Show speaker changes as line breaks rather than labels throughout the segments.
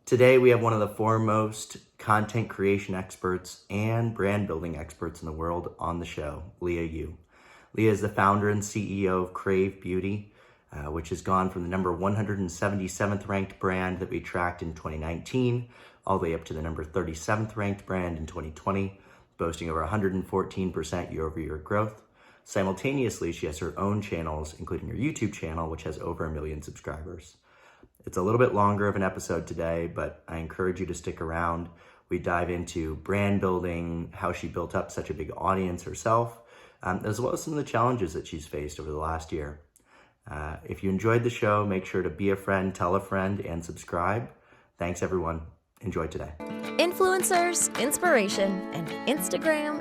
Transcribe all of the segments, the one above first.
Today, we have one of the foremost content creation experts and brand building experts in the world on the show, Liah Yoo. Liah is the founder and CEO of KraveBeauty, which has gone from the number 177th ranked brand that we tracked in 2019, all the way up to the number 37th ranked brand in 2020, boasting over 114% year-over-year growth. Simultaneously, she has her own channels, including her YouTube channel, which has over 1 million subscribers. It's a little bit longer of an episode today, but I encourage you to stick around. We dive into brand building, how she built up such a big audience herself, as well as some of the challenges that she's faced over the last year. If you enjoyed the show, make sure to be a friend, tell a friend, and subscribe. Thanks, everyone. Enjoy today.
Influencers, inspiration, and Instagram.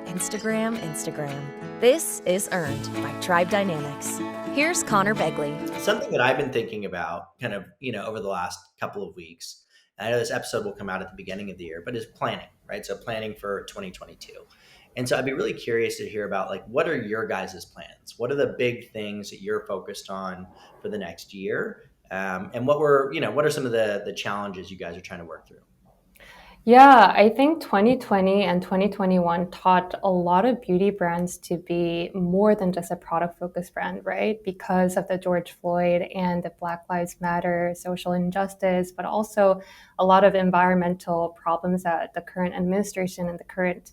This is Earned by Tribe Dynamics. Here's Conor Begley.
Something that I've been thinking about kind of, over the last couple of weeks, and I know this episode will come out at the beginning of the year, but is planning, right? So planning for 2022. And so I'd be really curious to hear about, like, what are your guys' plans? What are the big things that you're focused on for the next year? And what are some of the challenges you guys are trying to work through?
Yeah, I think 2020 and 2021 taught a lot of beauty brands to be more than just a product-focused brand, right? Because of the George Floyd and the Black Lives Matter social injustice, but also a lot of environmental problems that the current administration and the current,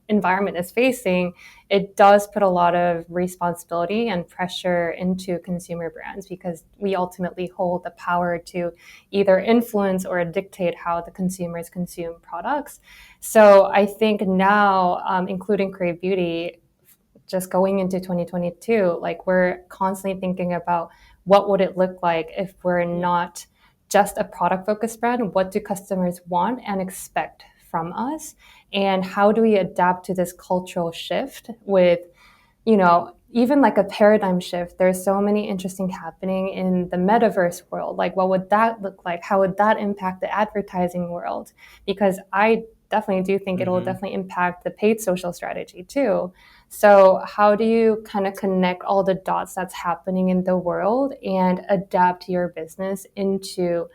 environment is facing. It does put a lot of responsibility and pressure into consumer brands because we ultimately hold the power to either influence or dictate how the consumers consume products. So I think now, including KraveBeauty, just going into 2022, like we're constantly thinking about what would it look like if we're not just a product-focused brand. What do customers want and expect from us? And how do we adapt to this cultural shift with, even like a paradigm shift? There's so many interesting happening in the metaverse world. Like, what would that look like? How would that impact the advertising world? Because I definitely do think it'll definitely impact the paid social strategy too. So how do you kind of connect all the dots that's happening in the world and adapt your business into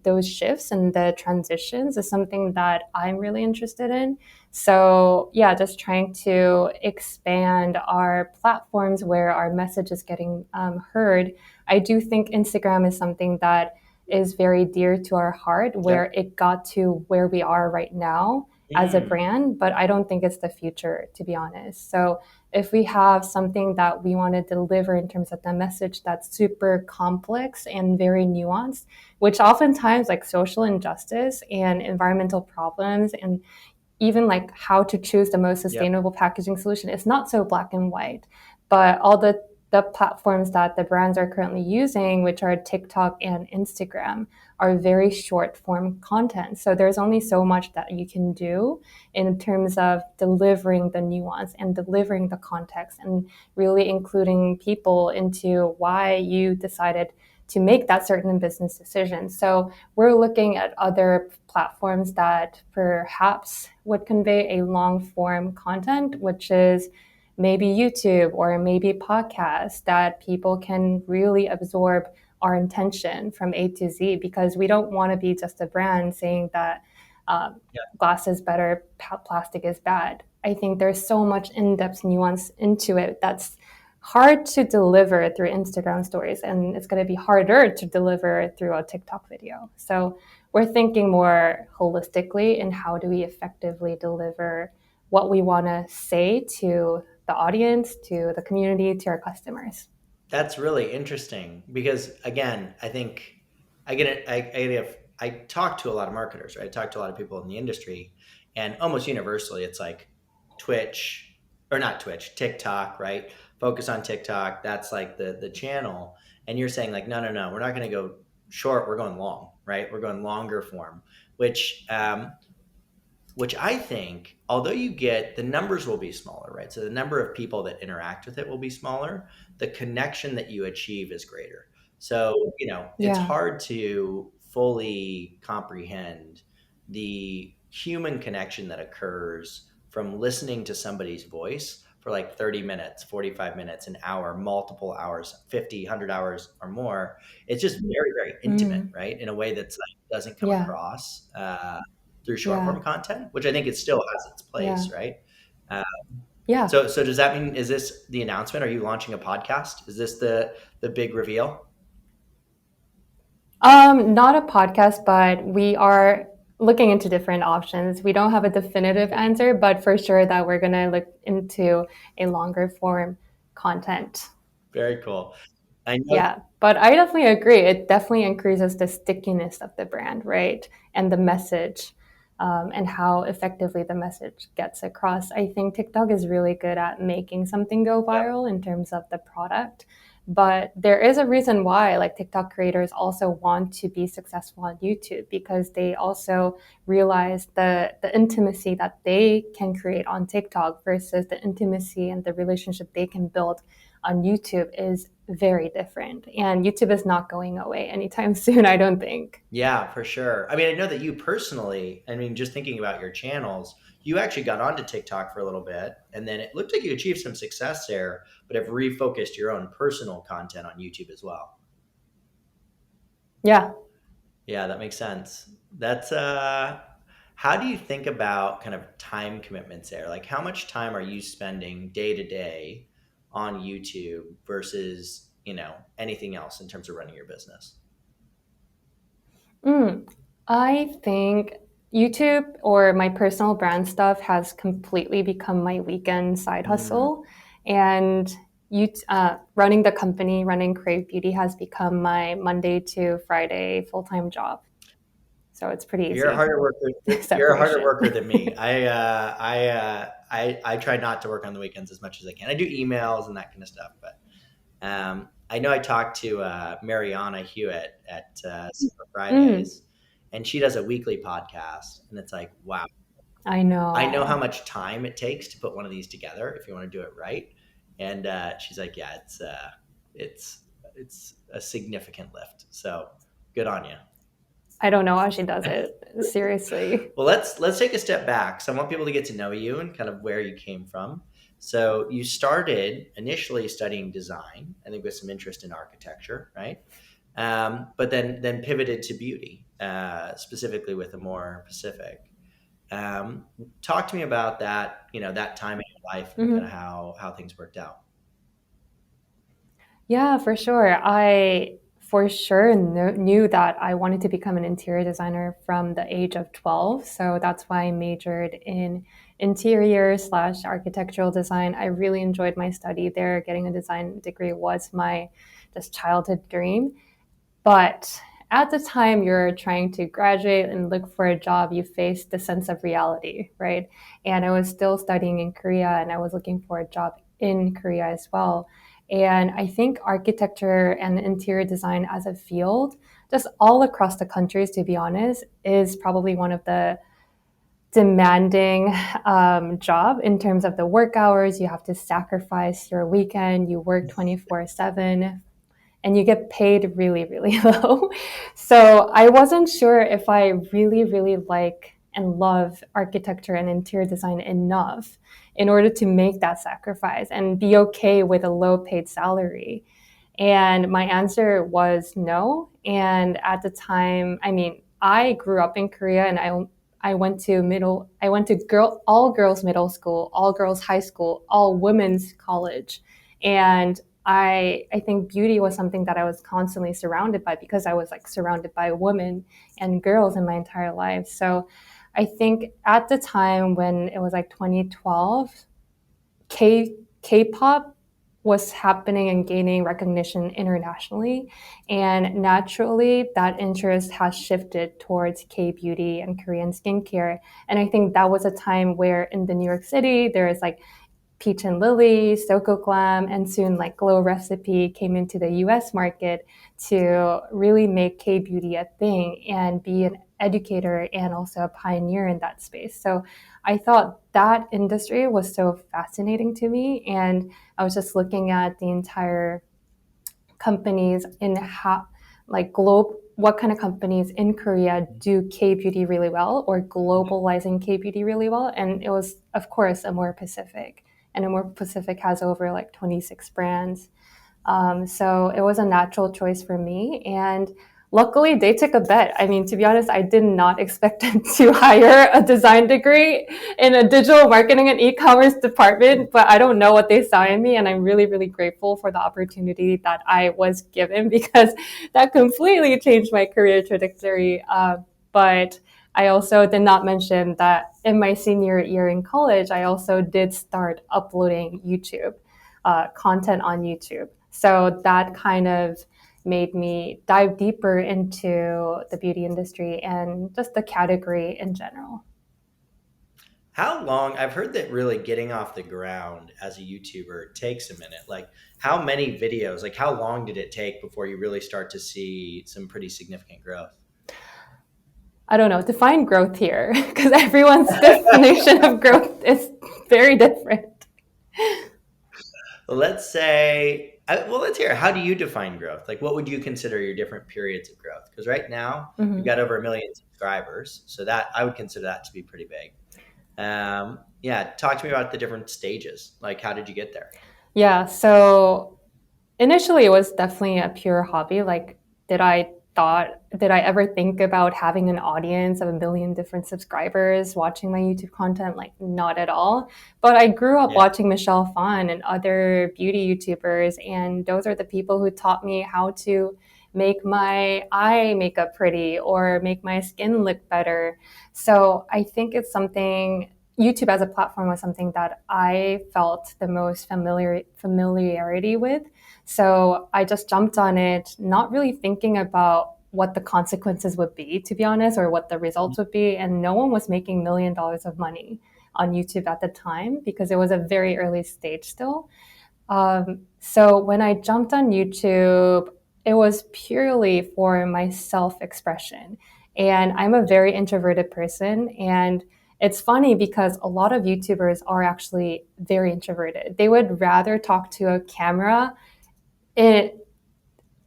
those shifts and the transitions is something that I'm really interested in. So yeah, just trying to expand our platforms where our message is getting heard. I do think Instagram is something that is very dear to our heart, where it got to where we are right now as a brand, but I don't think it's the future, to be honest. So if we have something that we want to deliver in terms of the message that's super complex and very nuanced, which oftentimes like social injustice and environmental problems and even like how to choose the most sustainable packaging solution, it's not so black and white. But all the platforms that the brands are currently using, which are TikTok and Instagram, are very short form content. So there's only so much that you can do in terms of delivering the nuance and delivering the context and really including people into why you decided to make that certain business decision. So we're looking at other platforms that perhaps would convey a long form content, which is maybe YouTube or maybe podcasts that people can really absorb our intention from A to Z, because we don't want to be just a brand saying that glass is better, plastic is bad. I think there's so much in-depth nuance into it that's hard to deliver through Instagram stories, and it's going to be harder to deliver through a TikTok video. So we're thinking more holistically in how do we effectively deliver what we want to say to the audience, to the community, to our customers.
That's really interesting because, again, I think I talk to a lot of marketers, right? I talk to a lot of people in the industry, and almost universally, it's like TikTok, right? Focus on TikTok. That's like the channel. And you're saying like, no, we're not going to go short. We're going long, right? We're going longer form, which I think, although the numbers will be smaller, right? So the number of people that interact with it will be smaller. The connection that you achieve is greater. So, it's hard to fully comprehend the human connection that occurs from listening to somebody's voice for like 30 minutes, 45 minutes, an hour, multiple hours, 50, 100 hours or more. It's just very, very intimate,
Mm,
right? In a way that's like doesn't come
yeah,
across through short
yeah,
form content, which I think it still has its
yeah,
place, right? Uh,
yeah.
so does that mean, is this the announcement? Are you launching a podcast? Is this the big reveal?
Not a podcast, but we are looking into different options. We don't have a definitive answer, but for sure that we're gonna look into a longer form content.
Very cool. I know.
Yeah, but I definitely agree. It definitely increases the stickiness of the brand, right? And the message, and how effectively the message gets across. I think TikTok is really good at making something go
Yep.
viral in terms of the product. But there is a reason why, like TikTok creators also want to be successful on YouTube because they also realize the intimacy that they can create on TikTok versus the intimacy and the relationship they can build on YouTube is very different. And YouTube is not going away anytime soon, I don't think.
Yeah, for sure. I mean, I know that you personally, I mean, just thinking about your channels, you actually got onto TikTok for a little bit, and then it looked like you achieved some success there, but have refocused your own personal content on YouTube as well.
Yeah.
Yeah, that makes sense. That's how do you think about kind of time commitments there? Like how much time are you spending day to day on YouTube versus, anything else in terms of running your business?
Mm, I think YouTube or my personal brand stuff has completely become my weekend side
Mm.
hustle. And running the company, running Crave Beauty, has become my Monday to Friday full time job. So it's pretty
You're a
easy
harder worker. You're a harder
separation.
worker than me. I try not to work on the weekends as much as I can. I do emails and that kind of stuff, but I know I talked to Mariana Hewitt at Super
Mm,
Fridays, and she does a weekly podcast, and it's like, wow,
I
I know how
know.
much time it takes to put one of these together if you want to do it right. And she's like, yeah, it's it's a significant lift. So good on you.
I don't know how she does it. Seriously.
Well, let's take a step back. So I want people to get to know you and kind of where you came from. So you started initially studying design, I think with some interest in architecture, right? But then pivoted to beauty, specifically with a more Pacific. Um, Talk to me about that, that time in your life and kind of
Mhm.
how things worked out.
Yeah, for sure. I for sure knew that I wanted to become an interior designer from the age of 12. So that's why I majored in interior slash architectural design. I really enjoyed my study there. Getting a design degree was my just childhood dream. But at the time you're trying to graduate and look for a job, you face the sense of reality, right? And I was still studying in Korea and I was looking for a job in Korea as well. And I think architecture and interior design as a field, just all across the countries, to be honest, is probably one of the demanding job in terms of the work hours. You have to sacrifice your weekend, you work 24/7, and you get paid really, really low. So I wasn't sure if I really, really like and love architecture and interior design enough in order to make that sacrifice and be okay with a low paid salary. And my answer was no. And at the time, I mean, I grew up in Korea and I went to all girls middle school, all girls high school, all women's college. And I think beauty was something that I was constantly surrounded by because I was like surrounded by women and girls in my entire life. So I think at the time when it was like 2012, K-pop was happening and gaining recognition internationally. And naturally, that interest has shifted towards K beauty and Korean skincare. And I think that was a time where in the New York City, there is like Peach and Lily, Soko Glam, and soon like Glow Recipe came into the US market to really make K beauty a thing and be an educator and also a pioneer in that space. So I thought that industry was so fascinating to me. And I was just looking at the entire companies in how, like, what kind of companies in Korea do K beauty really well or globalizing K beauty really well. And it was, of course, a more Pacific. and More Pacific has over like 26 brands. So it was a natural choice for me. And luckily, they took a bet. I mean, to be honest, I did not expect them to hire a design degree in a digital marketing and e-commerce department, but I don't know what they saw in me. And I'm really, really grateful for the opportunity that I was given because that completely changed my career trajectory. But I also did not mention that in my senior year in college, I also did start uploading YouTube content on YouTube. So that kind of made me dive deeper into the beauty industry and just the category in general.
How long? I've heard that really getting off the ground as a YouTuber takes a minute. Like, how many videos, like, how long did it take before you really start to see some pretty significant growth?
I don't know, define growth here because everyone's definition of growth is very different.
Let's hear. How do you define growth? Like, what would you consider your different periods of growth? Because right now you've got over 1 million subscribers, so that I would consider that to be pretty big. Yeah, talk to me about the different stages. Like, how did you get there?
Yeah, so initially it was definitely a pure hobby. Like, did I ever think about having an audience of 1 million different subscribers watching my YouTube content? Like, not at all. But I grew up
Yeah.
watching Michelle Phan and other beauty YouTubers, and those are the people who taught me how to make my eye makeup pretty or make my skin look better. So I think it's something YouTube as a platform was something that I felt the most familiarity with. So I just jumped on it, not really thinking about what the consequences would be, to be honest, or what the results would be. And no one was making $1 million of money on YouTube at the time because it was a very early stage still. So when I jumped on YouTube, it was purely for my self-expression. And I'm a very introverted person. And it's funny because a lot of YouTubers are actually very introverted. They would rather talk to a camera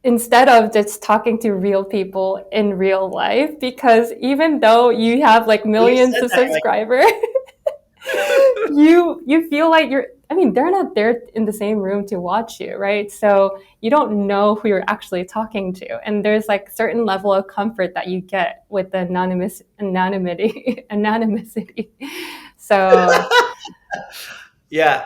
instead of just talking to real people in real life, because even though you have like millions of subscribers, you feel like they're not there in the same room to watch you, right? So you don't know who you're actually talking to. And there's like certain level of comfort that you get with the anonymity. So
Yeah,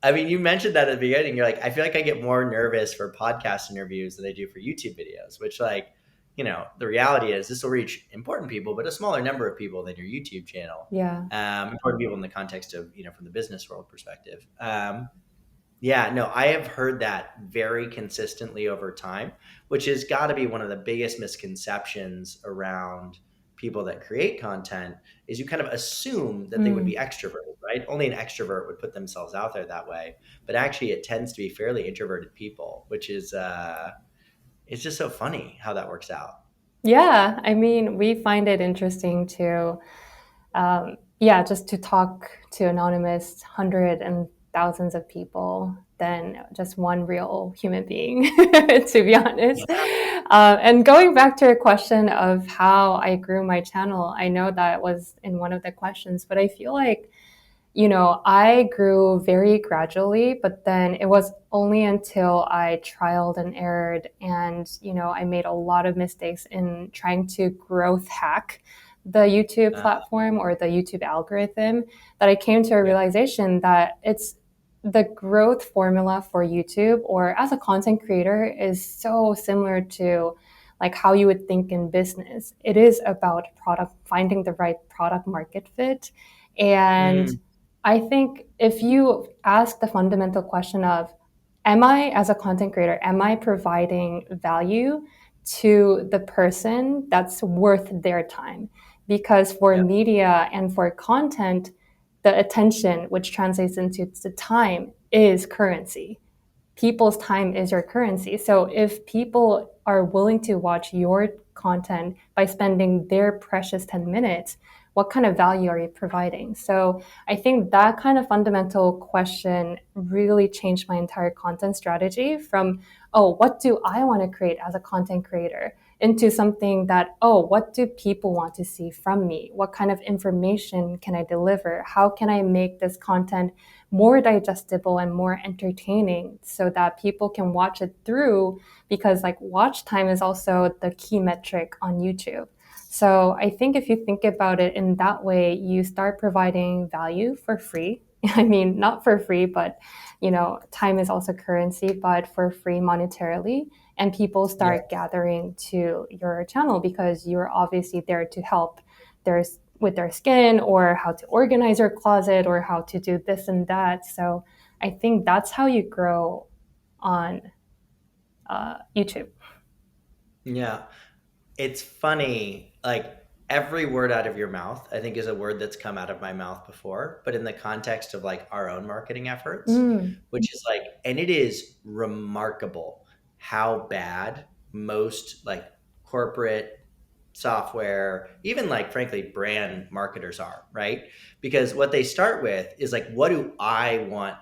I mean, you mentioned that at the beginning. You're like, I feel like I get more nervous for podcast interviews than I do for YouTube videos, which, like, the reality is this will reach important people, but a smaller number of people than your YouTube channel.
yeah.
Important people in the context of, from the business world perspective. Yeah, no, I have heard that very consistently over time, which has got to be one of the biggest misconceptions around people that create content is you kind of assume that they would be extroverted, right? Only an extrovert would put themselves out there that way. But actually it tends to be fairly introverted people, which is, it's just so funny how that works out.
Yeah, I mean, we find it interesting to, just to talk to anonymous hundreds and thousands of people than just one real human being, to be honest. And going back to your question of how I grew my channel, I know that was in one of the questions, but I feel like, I grew very gradually, but then it was only until I trialed and errored and, I made a lot of mistakes in trying to growth hack the YouTube platform or the YouTube algorithm that I came to a realization that it's the growth formula for YouTube or as a content creator is so similar to like how you would think in business. It is about finding the right product market fit. And I think if you ask the fundamental question of, am I, as a content creator, am I providing value to the person that's worth their time? Because for media and for content, the attention, which translates into the time, is currency. People's time is your currency. So if people are willing to watch your content by spending their precious 10 minutes, what kind of value are you providing? So I think that kind of fundamental question really changed my entire content strategy from, what do I want to create as a content creator? into something that, oh, what do people want to see from me? What kind of information can I deliver? How can I make this content more digestible and more entertaining so that people can watch it through? Because like watch time is also the key metric on YouTube. So I think if you think about it in that way, you start providing value for free. I mean, not for free, but time is also currency, but for free monetarily. And people start gathering to your channel because you're obviously there to help with their skin, or how to organize your closet, or how to do this and that. So I think that's how you grow on YouTube.
Yeah. It's funny, like every word out of your mouth, I think is a word that's come out of my mouth before, but in the context of like our own marketing efforts, which is like, and it is remarkable how bad most like corporate software, even like frankly brand marketers are, right? Because what they start with is like, what do I want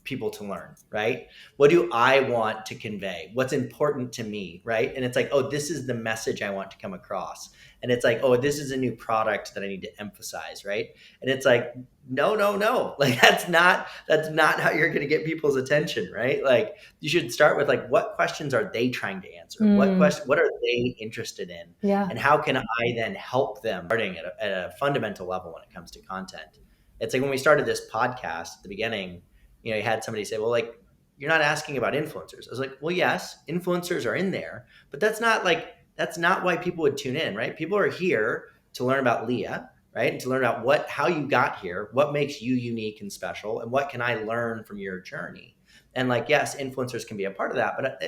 people to learn, right? What do I want to convey? What's important to me, right? And it's like, oh, this is the message I want to come across. And it's like, oh, this is a new product that I need to emphasize, right? And it's like, no. Like that's not how you're going to get people's attention, right? Like you should start with like, what questions are they trying to answer? What are they interested in?
Yeah.
And how can I then help them starting at a fundamental level when it comes to content? It's like when we started this podcast at the beginning, you had somebody say, well, like, you're not asking about influencers. I was like, well, yes, influencers are in there, but that's not why people would tune in, right? People are here to learn about Liah, right? And to learn about how you got here, what makes you unique and special, and what can I learn from your journey? And like, yes, influencers can be a part of that, but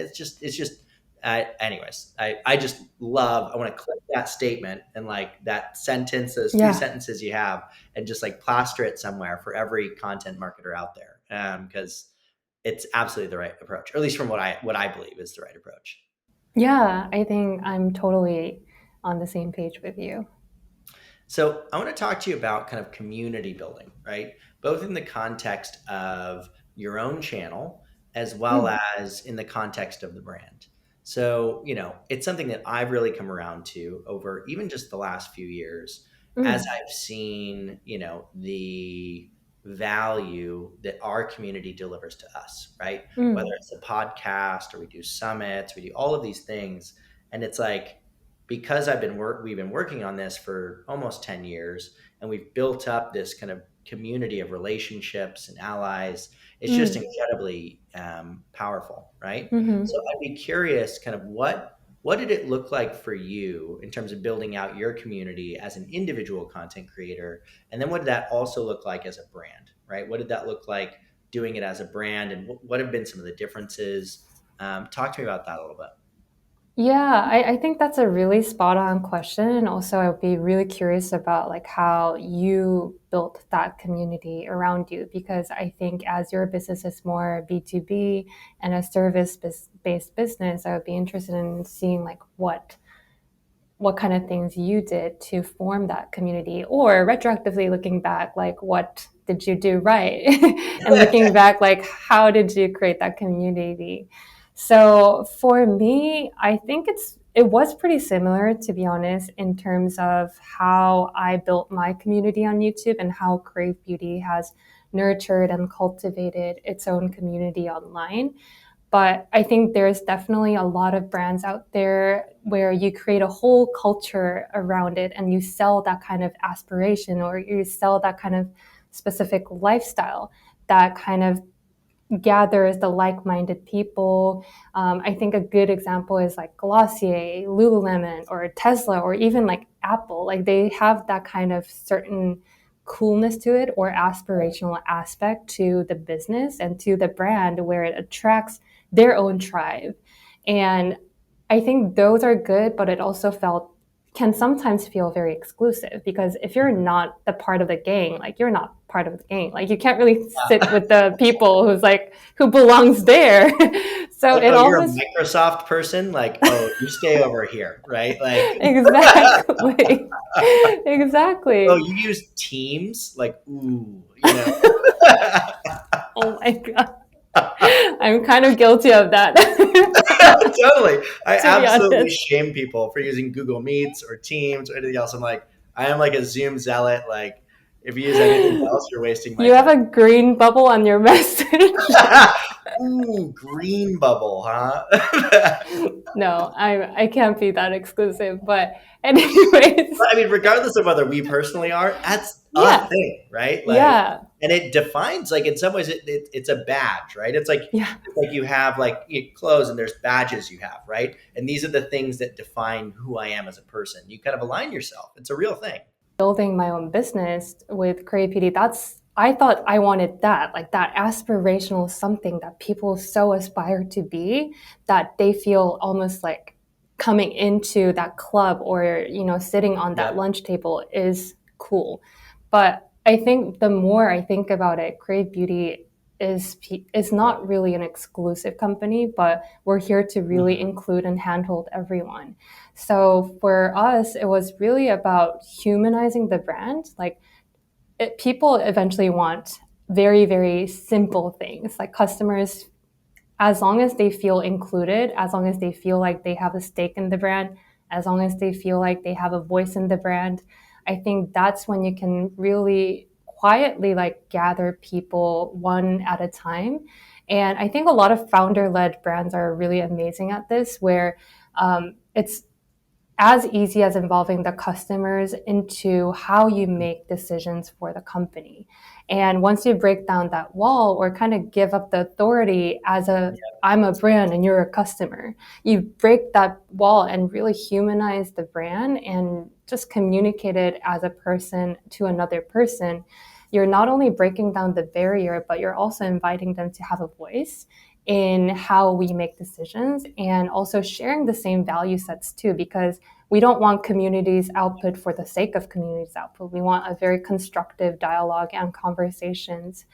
anyways, I just love, I want to clip that statement and like that sentence, those few sentences you have, and just like plaster it somewhere for every content marketer out there. Because it's absolutely the right approach, or at least from what I believe is the right approach.
Yeah, I think I'm totally on the same page with you.
So I want to talk to you about kind of community building, right? Both in the context of your own channel, as well as in the context of the brand. So, it's something that I've really come around to over even just the last few years, as I've seen, the value that our community delivers to us, right? Whether it's a podcast or we do summits, we do all of these things. And it's like, because we've been working on this for almost 10 years, and we've built up this kind of community of relationships and allies. It's just incredibly powerful, right? So I'd be curious, kind of what did it look like for you in terms of building out your community as an individual content creator? And then what did that also look like as a brand, right? What did that look like doing it as a brand, and what have been some of the differences? Talk to me about that a little bit.
Yeah, I think that's a really spot on question. And also I would be really curious about like how you built that community around you, because I think as your business is more B2B and a service-based business, I would be interested in seeing like what kind of things you did to form that community, or retroactively looking back, like what did you do right? And looking back, like how did you create that community? So for me, I think it was pretty similar, to be honest, in terms of how I built my community on YouTube and how KraveBeauty has nurtured and cultivated its own community online. But I think there's definitely a lot of brands out there where you create a whole culture around it and you sell that kind of aspiration, or you sell that kind of specific lifestyle that kind of gathers the like-minded people. I think a good example is like Glossier, Lululemon, or Tesla, or even like Apple. Like they have that kind of certain coolness to it, or aspirational aspect to the business and to the brand, where it attracts their own tribe. And I think those are good, but it also can sometimes feel very exclusive, because if you're not the part of the gang, like you're not part of the gang, like you can't really sit with the people who belongs there. So
like,
it
you're
almost
a Microsoft person, like, oh, you stay over here, right? Like
exactly. Exactly.
Oh, you use Teams, like, ooh,
Oh my God. I'm kind of guilty of that.
Totally. I
to be
absolutely
honest.
shame people for using Google Meets or Teams or anything else. I'm like, I am like a Zoom zealot. Like, if you use anything else, you're wasting my
You have
time.
a green bubble on your message.
Ooh, green bubble, huh?
No, I can't be that exclusive. But anyways,
I mean, regardless of whether we personally are, that's a
yeah,
thing, right? Like,
yeah,
and it defines, like, in some ways, it's a badge, right?
yeah.
It's like you have like clothes and there's badges you have, right? And these are the things that define who I am as a person. You kind of align yourself. It's a real thing.
Building my own business with KraveBeauty, that's I thought I wanted that, like that aspirational something that people so aspire to be that they feel almost like coming into that club or sitting on that
Yep.
lunch table is cool. But I think the more I think about it, KraveBeauty is not
Yep.
really an exclusive company, but we're here to really
Mhm.
include and handhold everyone. So for us, it was really about humanizing the brand. Like people eventually want very, very simple things. Like customers, as long as they feel included, as long as they feel like they have a stake in the brand, as long as they feel like they have a voice in the brand, I think that's when you can really quietly like gather people one at a time. And I think a lot of founder-led brands are really amazing at this, where it's as easy as involving the customers into how you make decisions for the company. And once you break down that wall or kind of give up the authority as a I'm a brand and you're a customer, you break that wall and really humanize the brand and just communicate it as a person to another person. You're not only breaking down the barrier, but you're also inviting them to have a voice in how we make decisions and also sharing the same value sets too, because we don't want communities output for the sake of communities output. We want a very constructive dialogue and conversations.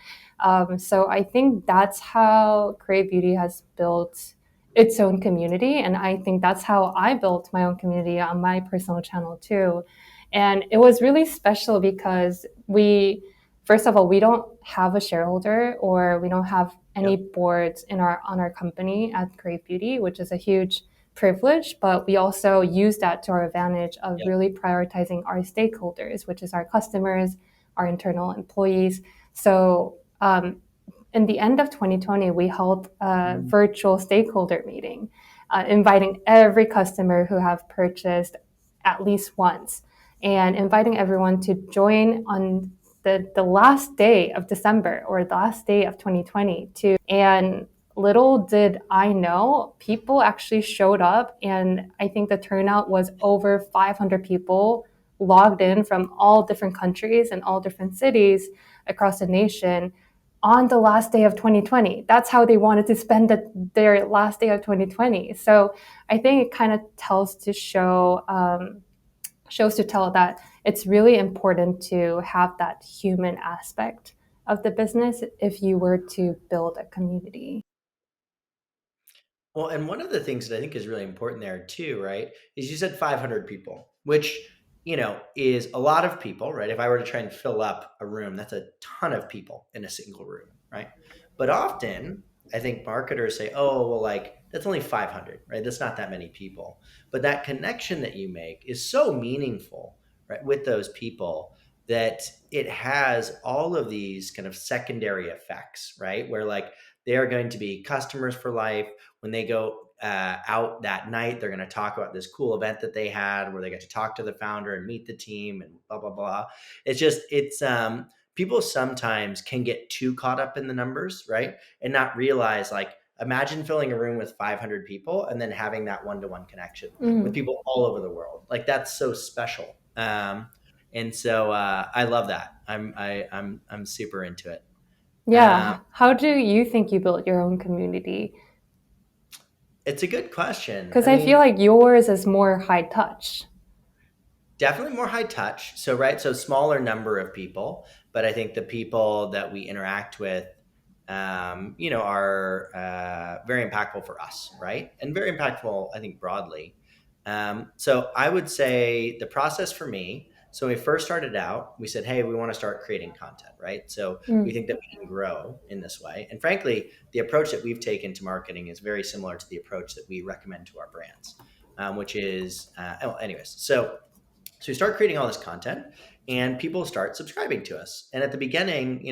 So I think that's how Crave Beauty has built its own community. And I think that's how I built my own community on my personal channel too. And it was really special because first of all, we don't have a shareholder or we don't have any
Yep.
boards on our company at Crave Beauty, which is a huge privilege, but we also use that to our advantage of
Yep.
really prioritizing our stakeholders, which is our customers, our internal employees. So in the end of 2020, we held a virtual stakeholder meeting, inviting every customer who have purchased at least once and inviting everyone to join on the last day of December or the last day of 2020 to and little did I know, people actually showed up, and I think the turnout was over 500 people logged in from all different countries and all different cities across the nation on the last day of 2020. That's how they wanted to spend their last day of 2020. So I think it kind of shows to tell that it's really important to have that human aspect of the business if you were to build a community.
Well, and one of the things that I think is really important there too, right, is you said 500 people, which, is a lot of people, right? If I were to try and fill up a room, that's a ton of people in a single room, right? But often, I think marketers say, oh, well, like, that's only 500, right? That's not that many people. But that connection that you make is so meaningful, right, with those people that it has all of these kind of secondary effects, right? Where like they are going to be customers for life when they go out that night, they're going to talk about this cool event that they had where they get to talk to the founder and meet the team and blah, blah, blah. It's people sometimes can get too caught up in the numbers, right? And not realize, like, imagine filling a room with 500 people and then having that one-to-one connection with
Mm.
people all over the world. Like, that's so special. And so I love that. I'm super into it. Um,
Yeah. How do you think you built your own community?
it's a good question.
Because
I
I feel
mean,
like yours is more high touch.
definitely more high touch. So, right. So, smaller number of people, but I think the people that we interact with, are very impactful for us, right? And very impactful, I think, broadly. So, I would say the process for me. So when we first started out, we said, hey, we want to start creating content, right? So we
Mm.
think that we can grow in this way. And frankly, the approach that we've taken to marketing is very similar to the approach that we recommend to our brands, which is, anyways. So we start creating all this content and people start subscribing to us. And at the beginning,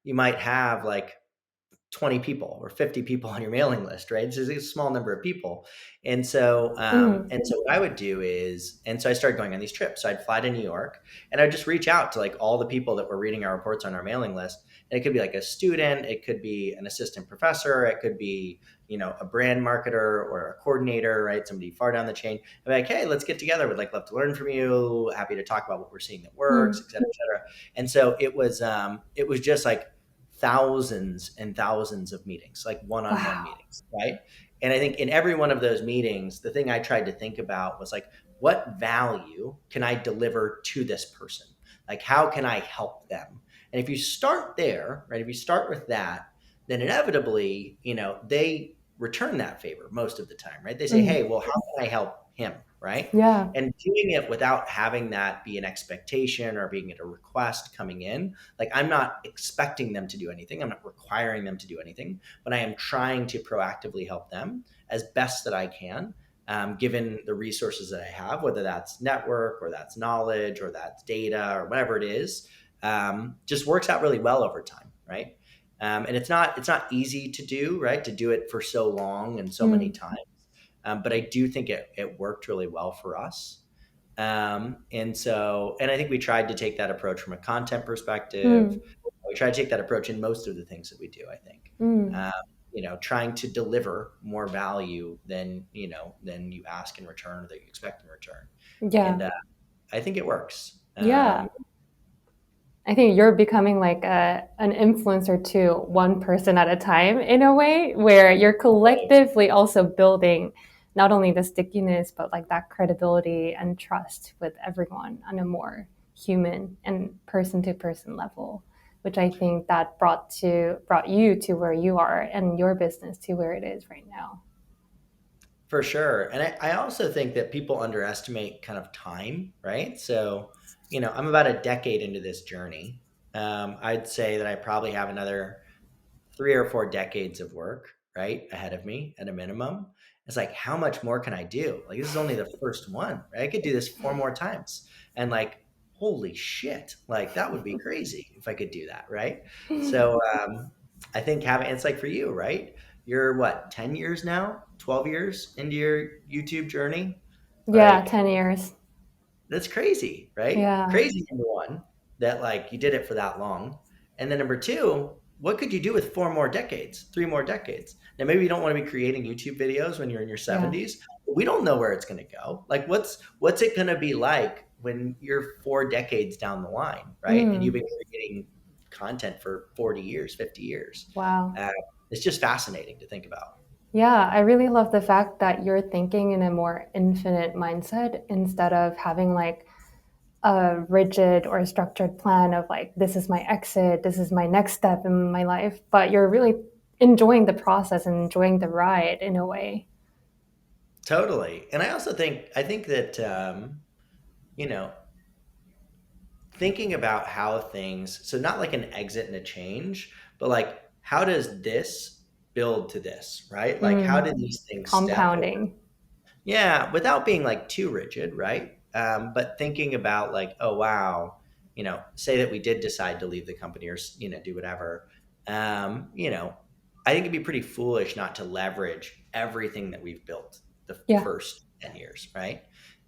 you might have like 20 people or 50 people on your mailing list, right? This is a small number of people. And so what I would do is, and so I started going on these trips. So I'd fly to New York and I'd just reach out to like all the people that were reading our reports on our mailing list. And it could be like a student, it could be an assistant professor, it could be, a brand marketer or a coordinator, right? Somebody far down the chain. I'd be like, hey, let's get together. Would like love to learn from you. Happy to talk about what we're seeing that works,
Mm.
et cetera, et cetera. And so it was just like thousands and thousands of meetings, like one-on-one
Wow.
meetings, right? And I think in every one of those meetings, the thing I tried to think about was like, what value can I deliver to this person? Like, how can I help them? And if you start there, right, if you start with that, then inevitably, they return that favor most of the time, right? They say,
Mm.
hey, well, how can I help him, right?
Yeah.
And doing it without having that be an expectation or being a request coming in, like I'm not expecting them to do anything. I'm not requiring them to do anything, but I am trying to proactively help them as best that I can, given the resources that I have, whether that's network or that's knowledge or that's data or whatever it is, just works out really well over time, right? And it's not easy to do, right? To do it for so long and so many
Mm.
times, but I do think it worked really well for us. And I think we tried to take that approach from a content perspective.
Mm.
We try to take that approach in most of the things that we do, I think.
Mm.
Um, trying to deliver more value than you ask in return or that you expect in return.
Yeah.
And I think it works.
Yeah. I think you're becoming like an influencer to one person at a time in a way where you're collectively also building not only the stickiness, but like that credibility and trust with everyone on a more human and person to person level, which I think that brought you to where you are and your business to where it is right now.
For sure. And I also think that people underestimate kind of time, right? So, I'm about a decade into this journey. I'd say that I probably have another 3 or 4 decades of work, right, ahead of me at a minimum. It's like, how much more can I do? Like, this is only the first one, right? I could do this 4 more times. And like, holy shit, like that would be crazy if I could do that, right? So I think it's like for you, right? You're what, 10 years now, 12 years into your YouTube journey?
Yeah,
Like,
10 years.
that's crazy, right?
Yeah.
Crazy, number one, that like you did it for that long. And then number two, what could you do with 4 more decades, 3 more decades? Now, maybe you don't want to be creating YouTube videos when you're in your
Yeah.
70s. But we don't know where it's going to go. Like, what's it going to be like when you're 4 decades down the line, right? And you've
Mm.
been creating content for 40 years, 50 years.
Wow.
Uh, it's just fascinating to think about.
Yeah, I really love the fact that you're thinking in a more infinite mindset instead of having like a rigid or structured plan of like, this is my exit, this is my next step in my life, but you're really enjoying the process and enjoying the ride in a way.
Totally. And I think that, you know, thinking about how things, so not like an exit and a change, but like how does this build to this, right? Like how
Mm.
do these things step over?
Compounding.
Yeah, without being like too rigid, right? But thinking about like, oh wow, say that we did decide to leave the company or do whatever. Um, you know, I think it'd be pretty foolish not to leverage everything that we've built the
Yeah.
first 10 years, right?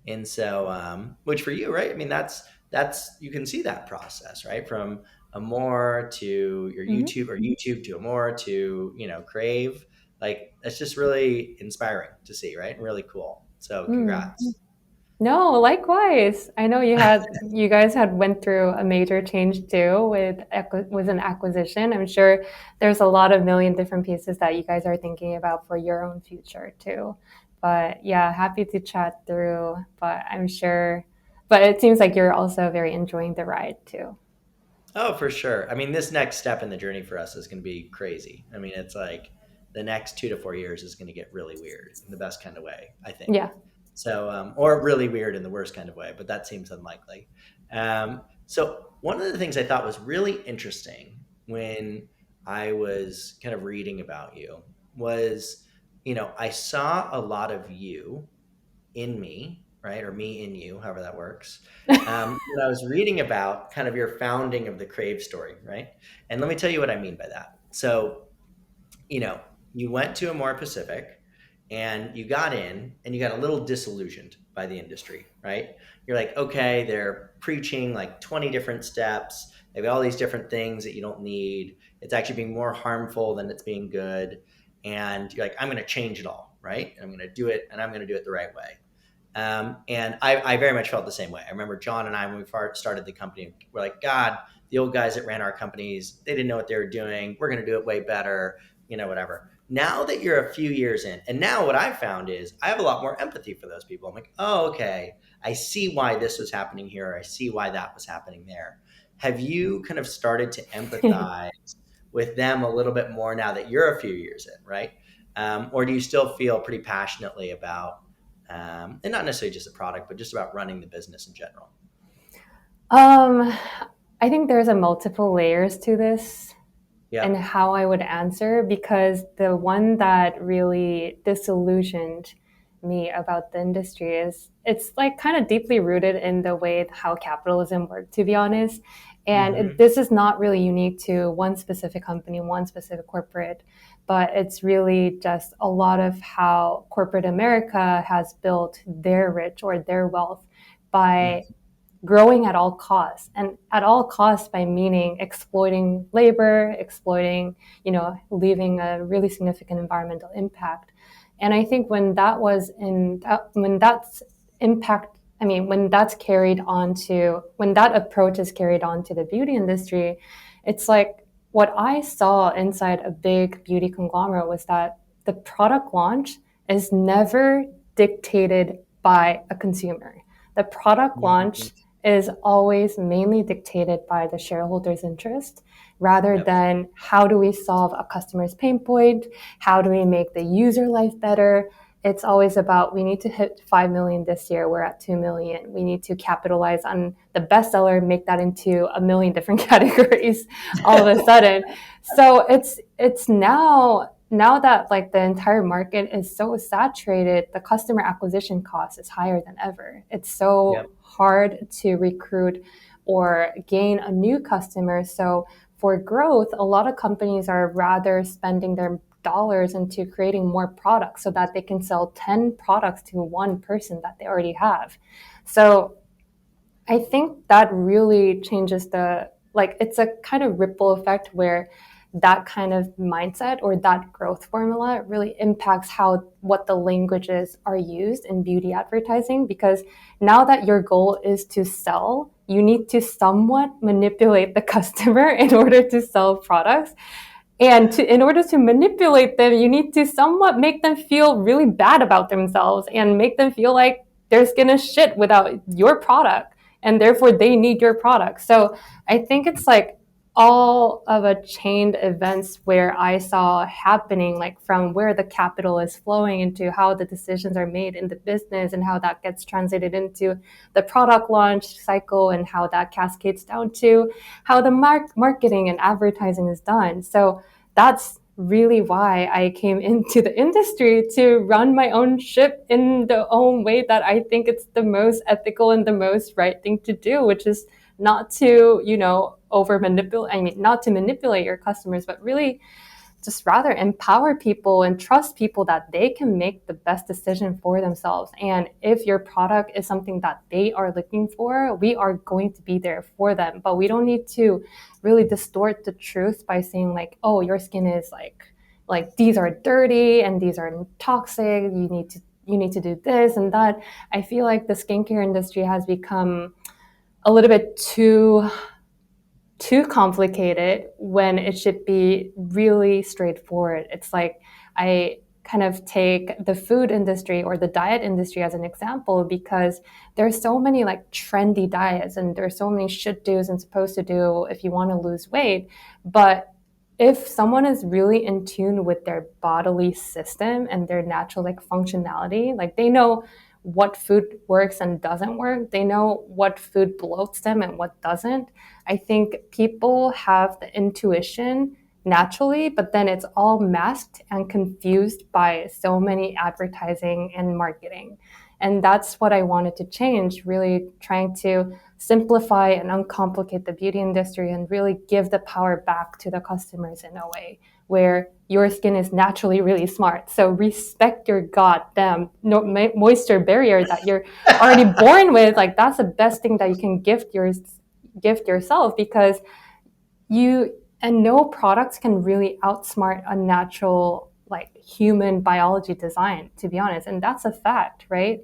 And so, which for you, right? I mean, that's you can see that process, right? From a more to your
Mhm.
YouTube or YouTube to a more to Crave, like that's just really inspiring to see, right? And really cool. So
Mm.
congrats.
No, likewise. I know you guys had went through a major change too with an acquisition. I'm sure there's a lot of million different pieces that you guys are thinking about for your own future too. But yeah, happy to chat through. But it seems like you're also very enjoying the ride too.
Oh, for sure. I mean, this next step in the journey for us is going to be crazy. I mean, it's like the next 2 to 4 years is going to get really weird in the best kind of way, I think.
Yeah.
So, or really weird in the worst kind of way, but that seems unlikely. So, one of the things I thought was really interesting when I was kind of reading about you was, I saw a lot of you in me, right? Or me in you, however that works. When I was reading about kind of your founding of the Crave story, right? And let me tell you what I mean by that. So, you know, you went to Amore Pacific and you got in and you got a little disillusioned by the industry, right? You're like, okay, they're preaching like 20 different steps. They've got all these different things that you don't need. It's actually being more harmful than it's being good. And you're like, I'm going to change it all, right? And I'm going to do it, and I'm going to do it the right way. And I very much felt the same way. I remember John and I, when we started the company, we're like, God, the old guys that ran our companies, they didn't know what they were doing. We're going to do it way better, whatever. Now that you're a few years in, and now what I've found is I have a lot more empathy for those people. I'm like, oh, okay, I see why this was happening here. I see why that was happening there. Have you kind of started to empathize with them a little bit more now that you're a few years in, right? Or do you still feel pretty passionately about, and not necessarily just the product, but just about running the business in general?
I think there's a multiple layers to this
Yeah.
and how I would answer, because the one that really disillusioned me about the industry is it's like kind of deeply rooted in the way how capitalism worked, to be honest. And this is not really unique to one specific company, one specific corporate, but it's really just a lot of how corporate America has built their rich or their wealth by growing at all costs, and at all costs by meaning exploiting labor, exploiting, leaving a really significant environmental impact. And I think when that was when that's impact, when that's carried on to, when that approach is carried on to the beauty industry, it's like what I saw inside a big beauty conglomerate was that the product launch is never dictated by a consumer. The product launch is always mainly dictated by the shareholders' interest rather than how do we solve a customer's pain point, how do we make the user life better. It's always about, we need to hit 5 million this year, we're at 2 million. We need to capitalize on the bestseller, make that into a million different categories all of a sudden. So it's now that like the entire market is so saturated, the customer acquisition cost is higher than ever. It's so hard to recruit or gain a new customer. So for growth, a lot of companies are rather spending their dollars into creating more products so that they can sell 10 products to one person that they already have. So I think that really changes it's a kind of ripple effect where that kind of mindset or that growth formula really impacts what the languages are used in beauty advertising. Because now that your goal is to sell, you need to somewhat manipulate the customer in order to sell products. And in order to manipulate them, you need to somewhat make them feel really bad about themselves and make them feel like they're gonna shit without your product, and therefore they need your product. So I think it's like all of a chained events where I saw happening, like from where the capital is flowing into how the decisions are made in the business and how that gets translated into the product launch cycle and how that cascades down to how the marketing and advertising is done. So that's really why I came into the industry, to run my own ship in the own way that I think it's the most ethical and the most right thing to do, which is not to, not to manipulate your customers, but really just rather empower people and trust people that they can make the best decision for themselves. And if your product is something that they are looking for, we are going to be there for them. But we don't need to really distort the truth by saying like, oh, your skin is like these are dirty and these are toxic. You need to do this and that. I feel like the skincare industry has become a little bit too complicated when it should be really straightforward. It's like I kind of take the food industry or the diet industry as an example, because there's so many like trendy diets and there's so many should do's and supposed to do if you want to lose weight. But if someone is really in tune with their bodily system and their natural like functionality, like they know what food works and doesn't work. They know what food bloats them and what doesn't. I think people have the intuition naturally, but then it's all masked and confused by so many advertising and marketing. And that's what I wanted to change, really trying to simplify and uncomplicate the beauty industry and really give the power back to the customers in a way where your skin is naturally really smart. So respect your goddamn moisture barrier that you're already born with. Like, that's the best thing that you can gift yourself, because no products can really outsmart a natural, like, human biology design, to be honest. And that's a fact, right?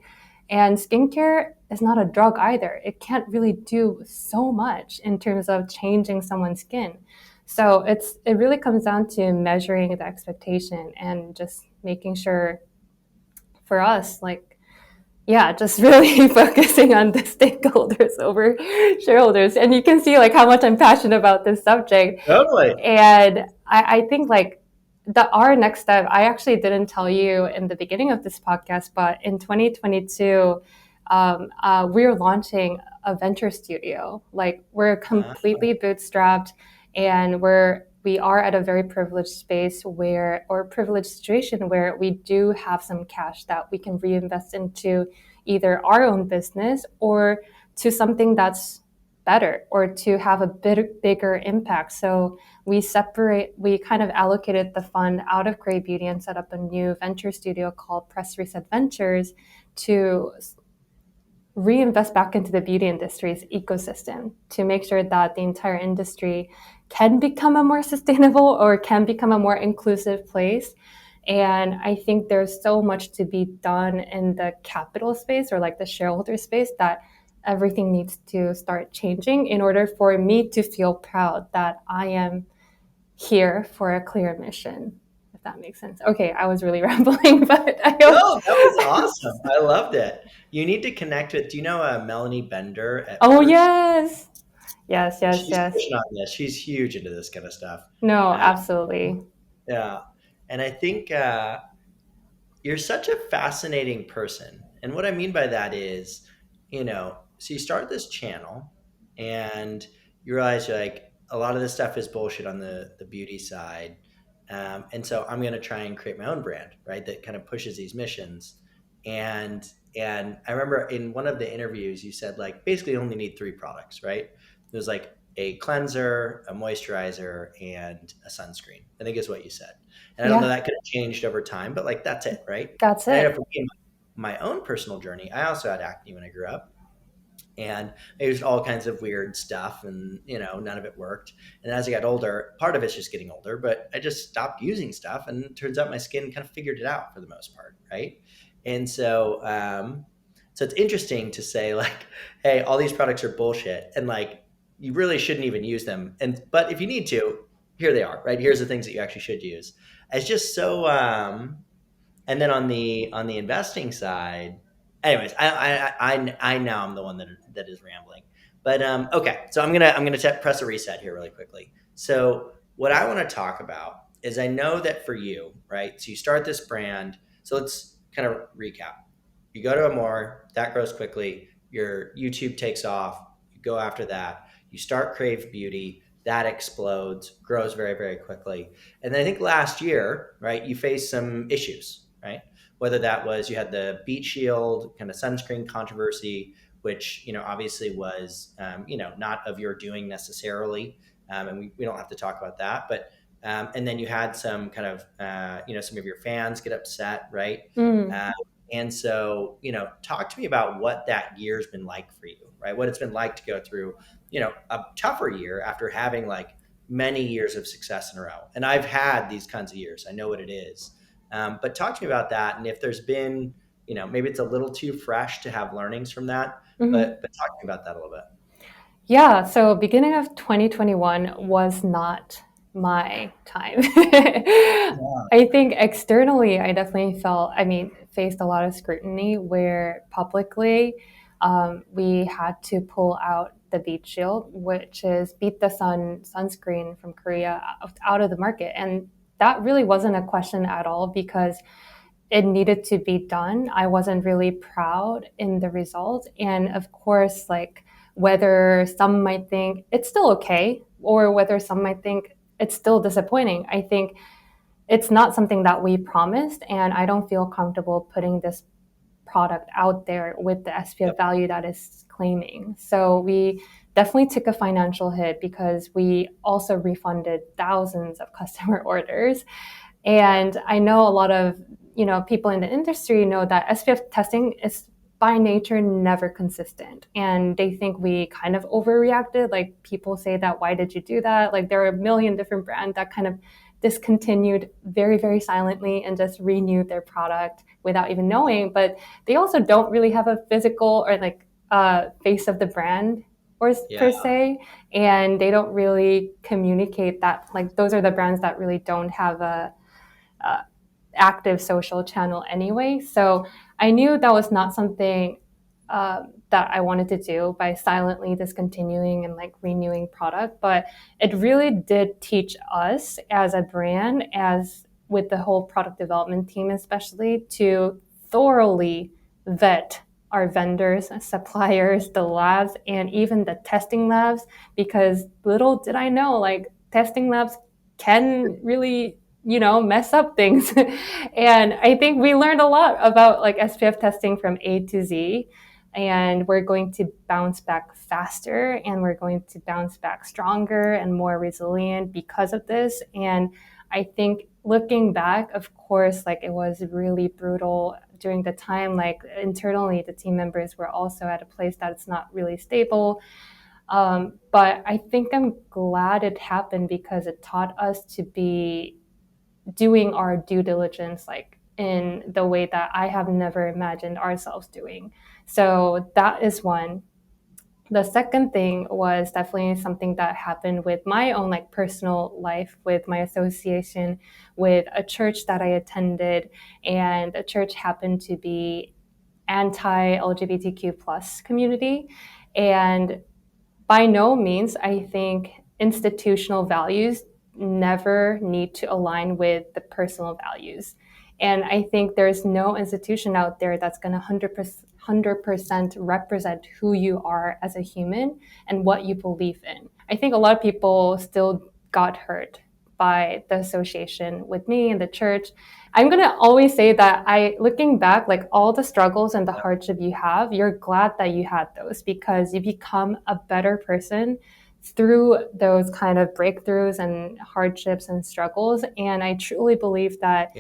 And skincare is not a drug either. It can't really do so much in terms of changing someone's skin. So it really comes down to measuring the expectation and just making sure for us, like, yeah, just really focusing on the stakeholders over shareholders. And you can see like how much I'm passionate about this subject.
Totally.
And I think like our next step, I actually didn't tell you in the beginning of this podcast, but in 2022, we're launching a venture studio. Like, we're completely bootstrapped, and we are at a very privileged situation where we do have some cash that we can reinvest into either our own business or to something that's better, or to have a bigger impact. So we kind of allocated the fund out of KraveBeauty and set up a new venture studio called Press Reset Ventures to reinvest back into the beauty industry's ecosystem, to make sure that the entire industry can become a more sustainable or can become a more inclusive place. And I think there's so much to be done in the capital space, or like the shareholder space, that everything needs to start changing in order for me to feel proud that I am here for a clear mission, if that makes sense. Okay, I was really rambling, but I hope.
No, that was awesome. I loved it. You need to connect with, do you know Melanie Bender at
Oh,
First?
yes. Yes.
She's pushing on this. She's huge into this kind of stuff.
No, absolutely.
Yeah. And I think you're such a fascinating person. And what I mean by that is, so you start this channel and you realize you're like, a lot of this stuff is bullshit on the beauty side. And so I'm going to try and create my own brand, right? That kind of pushes these missions. And I remember in one of the interviews, you said like, basically you only need 3 products, right? It was like a cleanser, a moisturizer, and a sunscreen, I think is what you said. And I don't know, that could have changed over time, but like, that's it, right?
That's
And I know
it.
for me, my own personal journey, I also had acne when I grew up. And I used all kinds of weird stuff, and none of it worked. And as I got older, part of it's just getting older, but I just stopped using stuff, and it turns out my skin kind of figured it out for the most part, right? And so, so it's interesting to say like, hey, all these products are bullshit, and like, you really shouldn't even use them. But if you need to, here they are, right? Here's the things that you actually should use. It's just so. And then on the investing side, anyways, I now I'm the one that is rambling. But okay, so I'm gonna press a reset here really quickly. So what I want to talk about is, I know that for you, right? So you start this brand. So let's kind of recap. You go to Amore, that grows quickly. Your YouTube takes off. You go after that. You start KraveBeauty, that explodes, grows very, very quickly. And then I think last year, right, you faced some issues, right? Whether that was you had the beet shield kind of sunscreen controversy, which obviously was not of your doing necessarily, and we don't have to talk about that. But and then you had some kind of some of your fans get upset, right? And so talk to me about what that year's been like for you, right? What it's been like to go through a tougher year after having like many years of success in a row. And I've had these kinds of years. I know what it is. But talk to me about that, and if there's been, maybe it's a little too fresh to have learnings from that, but talk to me about that a little bit.
Yeah, so beginning of 2021 was not my time. I think externally, I definitely faced a lot of scrutiny where publicly we had to pull out the beet shield, which is beat the sun sunscreen from Korea, out of the market. And that really wasn't a question at all, because it needed to be done. I wasn't really proud in the result. And of course, like whether some might think it's still okay or whether some might think it's still disappointing, I think it's not something that we promised. And I don't feel comfortable putting this product out there with the SPF value that is claiming. So we definitely took a financial hit because we also refunded thousands of customer orders. And I know a lot of people in the industry know that SPF testing is by nature never consistent, and they think we kind of overreacted. Like people say that, why did you do that? Like there are a million different brands that kind of discontinued very, very silently and just renewed their product without even knowing. But they also don't really have a physical or like face of the brand or per se, and they don't really communicate that. Like those are the brands that really don't have a active social channel anyway. So I knew that was not something that I wanted to do by silently discontinuing and like renewing product. But it really did teach us as a brand, as with the whole product development team, especially to thoroughly vet our vendors, suppliers, the labs, and even the testing labs, because little did I know, like testing labs can really mess up things. And I think we learned a lot about like SPF testing from A to Z, and we're going to bounce back faster and we're going to bounce back stronger and more resilient because of this. And I think looking back, of course, like it was really brutal during the time. Like internally, the team members were also at a place that it's not really stable. But I think I'm glad it happened because it taught us to be doing our due diligence, like in the way that I have never imagined ourselves doing. So that is one. The second thing was definitely something that happened with my own like personal life, with my association with a church that I attended, and the church happened to be anti-LGBTQ plus community. And by no means, I think institutional values never need to align with the personal values. And I think there's no institution out there that's going to 100% represent who you are as a human and what you believe in. I think a lot of people still got hurt by the association with me and the church. I'm going to always say that looking back, like all the struggles and the hardship you have, you're glad that you had those because you become a better person through those kind of breakthroughs and hardships and struggles. And I truly believe that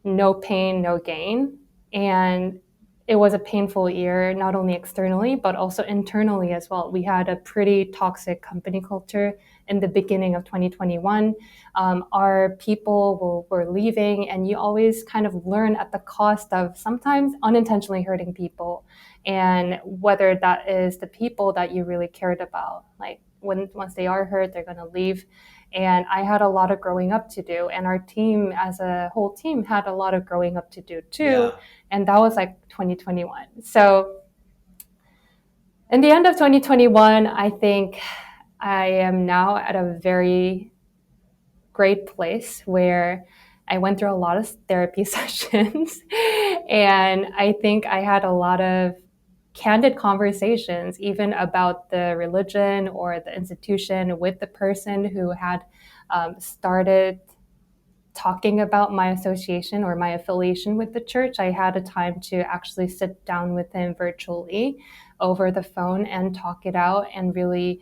no pain, no gain. And it was a painful year, not only externally, but also internally as well. We had a pretty toxic company culture in the beginning of 2021. Our people were leaving, and you always kind of learn at the cost of sometimes unintentionally hurting people. And whether that is the people that you really cared about, like once they are hurt, they're going to leave. And I had a lot of growing up to do. And our team as a whole team had a lot of growing up to do too. Yeah. And that was like 2021. So in the end of 2021, I think I am now at a very great place where I went through a lot of therapy sessions. And I think I had a lot of candid conversations, even about the religion or the institution, with the person who had started talking about my association or my affiliation with the church. I had a time to actually sit down with him virtually over the phone and talk it out and really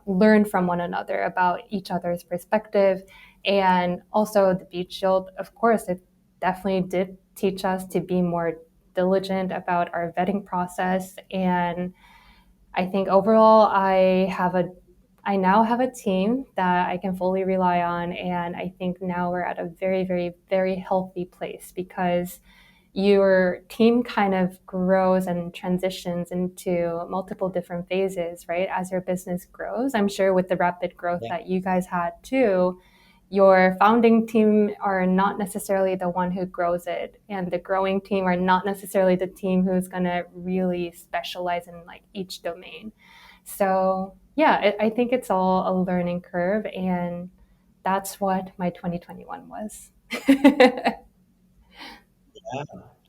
learn from one another about each other's perspective. And also the Beach Shield, of course, it definitely did teach us to be more diligent about our vetting process. And I think overall, I now have a team that I can fully rely on. And I think now we're at a very, very, very healthy place because your team kind of grows and transitions into multiple different phases, right? As your business grows. I'm sure with the rapid growth that you guys had too, your founding team are not necessarily the one who grows it, and the growing team are not necessarily the team who's going to really specialize in like each domain. So yeah, I think it's all a learning curve, and that's what my 2021 was.
Yeah.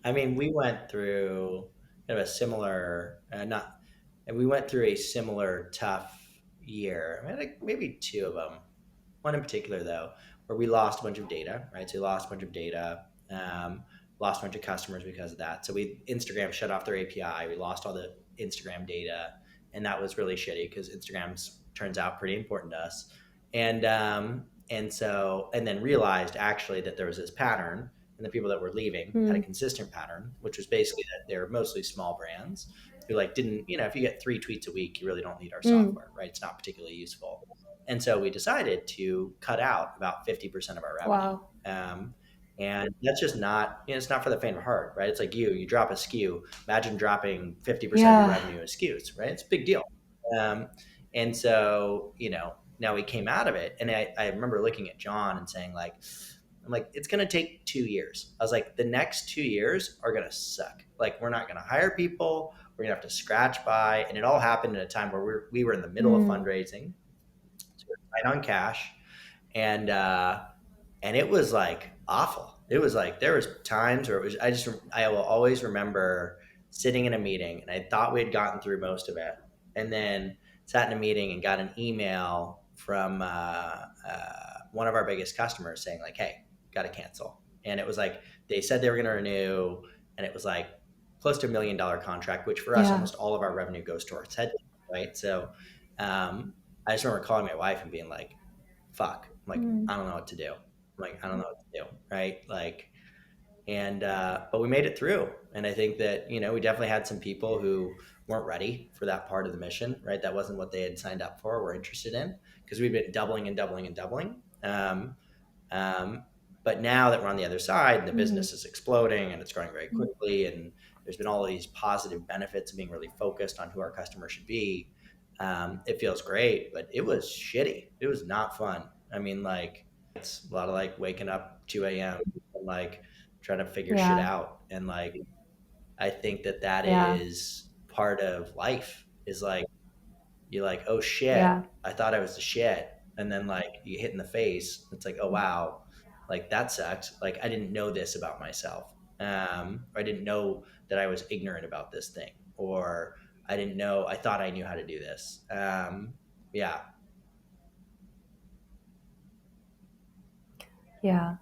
I mean, we went through kind of a similar, not, and we went through a similar tough year. I mean, like maybe two of them. One in particular, though, where we lost a bunch of data, right? So we lost a bunch of data, lost a bunch of customers because of that. So Instagram shut off their API. We lost all the Instagram data, and that was really shitty because Instagram's turns out pretty important to us. And then realized actually that there was this pattern, and the people that were leaving had a consistent pattern, which was basically that they were mostly small brands who like didn't, if you get 3 tweets a week, you really don't need our software, right? It's not particularly useful. And so we decided to cut out about 50% of our revenue.
Wow.
And that's just not, it's not for the faint of heart, right? It's like you drop a SKU. Imagine dropping 50% of your revenue as SKUs, right? It's a big deal. Um, and so, now we came out of it. And I remember looking at John and saying, like, I'm like, it's going to take 2 years. I was like, the next 2 years are going to suck. Like, we're not going to hire people. We're going to have to scratch by. And it all happened at a time where we were in the middle of fundraising. So we were tight on cash. And it was like awful. It was like there was times where I will always remember sitting in a meeting and I thought we had gotten through most of it, and then sat in a meeting and got an email from one of our biggest customers saying like, "Hey, got to cancel." And it was like they said they were going to renew, and it was like close to $1 million contract, which for us almost all of our revenue goes towards head, right? So I just remember calling my wife and being like, "Fuck," I'm like, "I don't know what to do." Like, I don't know what to do, right? Like, but we made it through. And I think that, we definitely had some people who weren't ready for that part of the mission, right? That wasn't what they had signed up for or interested in, because we've been doubling and doubling and doubling. But now that we're on the other side, the business is exploding and it's growing very quickly. And there's been all of these positive benefits of being really focused on who our customer should be. It feels great, but it was shitty. It was not fun. I mean, like, it's a lot of like waking up 2 a.m. and like trying to figure shit out. And like, I think that is part of life, is like, you're like, oh shit, I thought I was the shit. And then like you hit in the face. It's like, oh wow, like that sucks. Like I didn't know this about myself. Or I didn't know that I was ignorant about this thing, or I thought I knew how to do this. Yeah.
Yeah,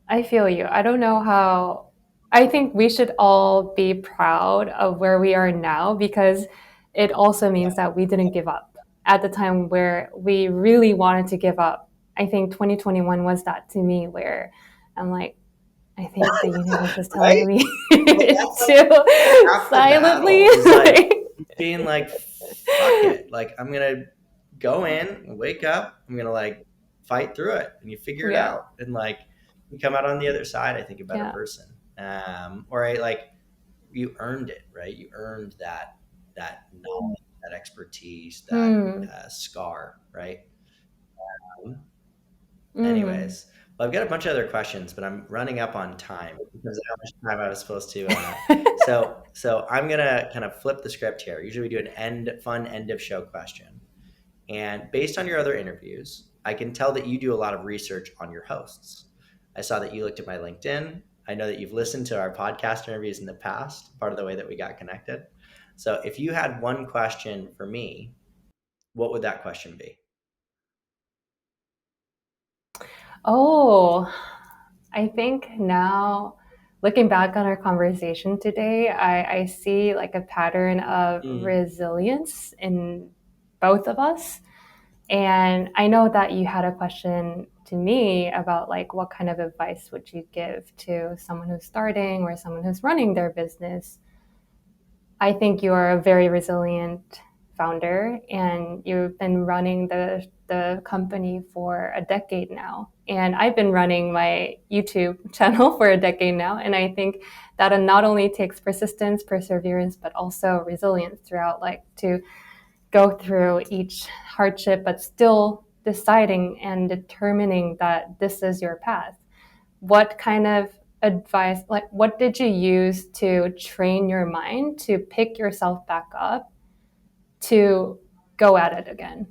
I feel you. I don't know how. I think we should all be proud of where we are now, because it also means that we didn't give up at the time where we really wanted to give up. I think 2021 was that to me, where I'm like, I think the universe is telling
Right?
me
That's like
to
half the
silently.
battle, is like being like, fuck it. Like, I'm going to go in, wake up, I'm going to like fight through it, and you figure it out. And like, you come out on the other side, I think, a better person. Like, you earned it, right? You earned that knowledge, that expertise, that scar, right? Anyways, well, I've got a bunch of other questions, but I'm running up on time because of how much time I was supposed to. So I'm gonna kind of flip the script here. Usually we do an fun end of show question, and based on your other interviews, I can tell that you do a lot of research on your hosts. I saw that you looked at my LinkedIn. I know that you've listened to our podcast interviews in the past, part of the way that we got connected. So if you had one question for me, what would that question be?
Oh, I think now, looking back on our conversation today, I see like a pattern of resilience in both of us. And I know that you had a question to me about like what kind of advice would you give to someone who's starting or someone who's running their business. I think you are a very resilient founder, and you've been running the company for a decade now. And I've been running my YouTube channel for a decade now. And I think that it not only takes persistence, perseverance, but also resilience throughout, like to go through each hardship, but still deciding and determining that this is your path. What kind of advice, like what did you use to train your mind to pick yourself back up to go at it again?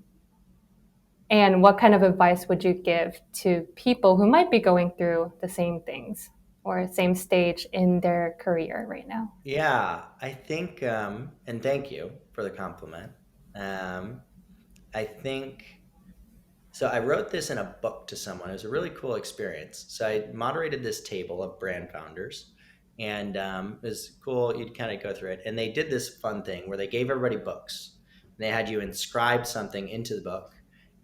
And what kind of advice would you give to people who might be going through the same things? or same stage in their career right now?
Yeah, I think, and thank you for the compliment. I think, so I wrote this in a book to someone. It was a really cool experience. So I moderated this table of brand founders, and it was cool. You'd kind of go through it. And they did this fun thing where they gave everybody books. They had you inscribe something into the book.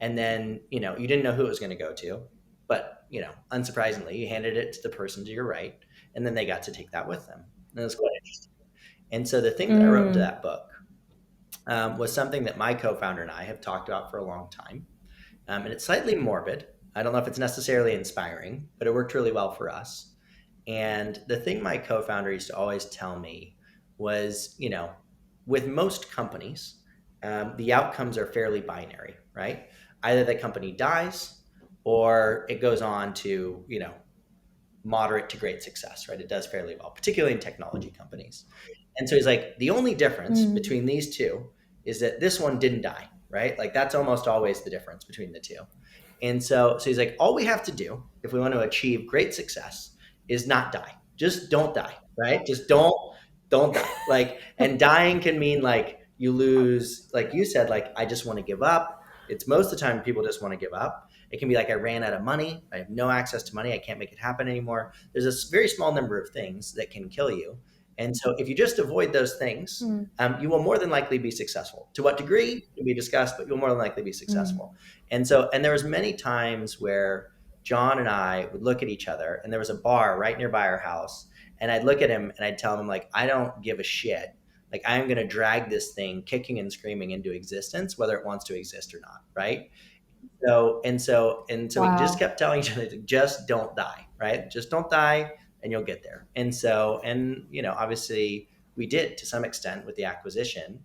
And then, you didn't know who it was going to go to. But, unsurprisingly, you handed it to the person to your right. And then they got to take that with them. And it was quite interesting. And so the thing that I wrote into that book was something that my co-founder and I have talked about for a long time. And it's slightly morbid. I don't know if it's necessarily inspiring, but it worked really well for us. And the thing my co-founder used to always tell me was, with most companies, the outcomes are fairly binary, right? Either the company dies or it goes on to, moderate to great success, right? It does fairly well, particularly in technology companies. And so he's like, the only difference between these two is that this one didn't die, right? Like that's almost always the difference between the two. And so he's like, all we have to do if we want to achieve great success is not die. Just don't die, right? Just don't die. Like, and dying can mean like you lose, like you said, like, I just want to give up. It's most of the time people just want to give up. It can be like, I ran out of money. I have no access to money. I can't make it happen anymore. There's a very small number of things that can kill you. And so if you just avoid those things, you will more than likely be successful. To what degree can be discussed, but you'll more than likely be successful. And there was many times where John and I would look at each other, and there was a bar right nearby our house. And I'd look at him and I'd tell him, like, I don't give a shit. Like, I'm going to drag this thing kicking and screaming into existence, whether it wants to exist or not. Right. So wow. We just kept telling each other, just don't die, right? Just don't die and you'll get there. And obviously we did to some extent with the acquisition,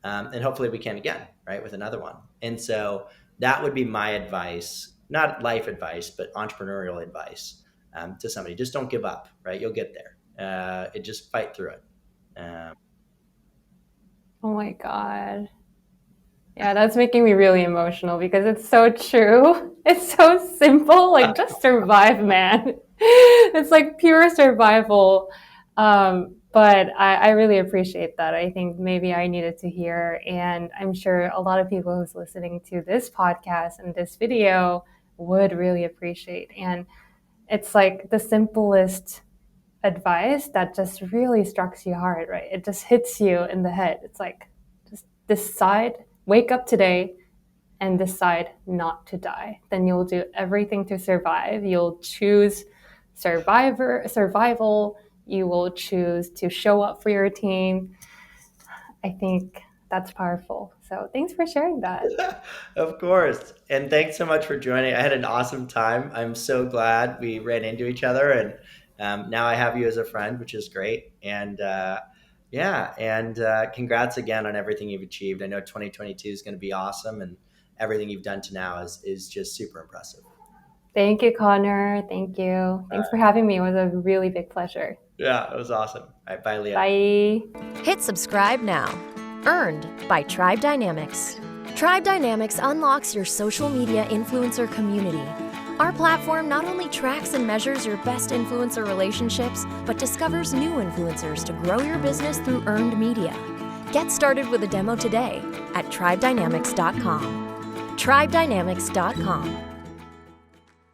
and hopefully we can again, right, with another one. And so that would be my advice, not life advice, but entrepreneurial advice to somebody. Just don't give up, right? You'll get there. Just fight through it.
Oh my God. Yeah, that's making me really emotional because it's so true. It's so simple. Like, just survive, man. It's like pure survival. But I really appreciate that. I think maybe I needed to hear, and I'm sure a lot of people who's listening to this podcast and this video would really appreciate. And it's like the simplest advice that just really strikes you hard, right? It just hits you in the head. It's like, just decide, wake up today and decide not to die. Then you'll do everything to survive. You'll choose survival. You will choose to show up for your team. I think that's powerful. So thanks for sharing that.
Of course. And thanks so much for joining. I had an awesome time. I'm so glad we ran into each other, and now I have you as a friend, which is great. And congrats again on everything you've achieved. I know 2022 is going to be awesome, and everything you've done to now is just super impressive.
Thank you, Conor. Thank you. Thanks for having me. It was a really big pleasure.
Yeah, it was awesome. All right, bye, Liah.
Bye.
Hit subscribe now. Earned by Tribe Dynamics. Tribe Dynamics unlocks your social media influencer community. Our platform not only tracks and measures your best influencer relationships, but discovers new influencers to grow your business through earned media. Get started with a demo today at tribedynamics.com. tribedynamics.com.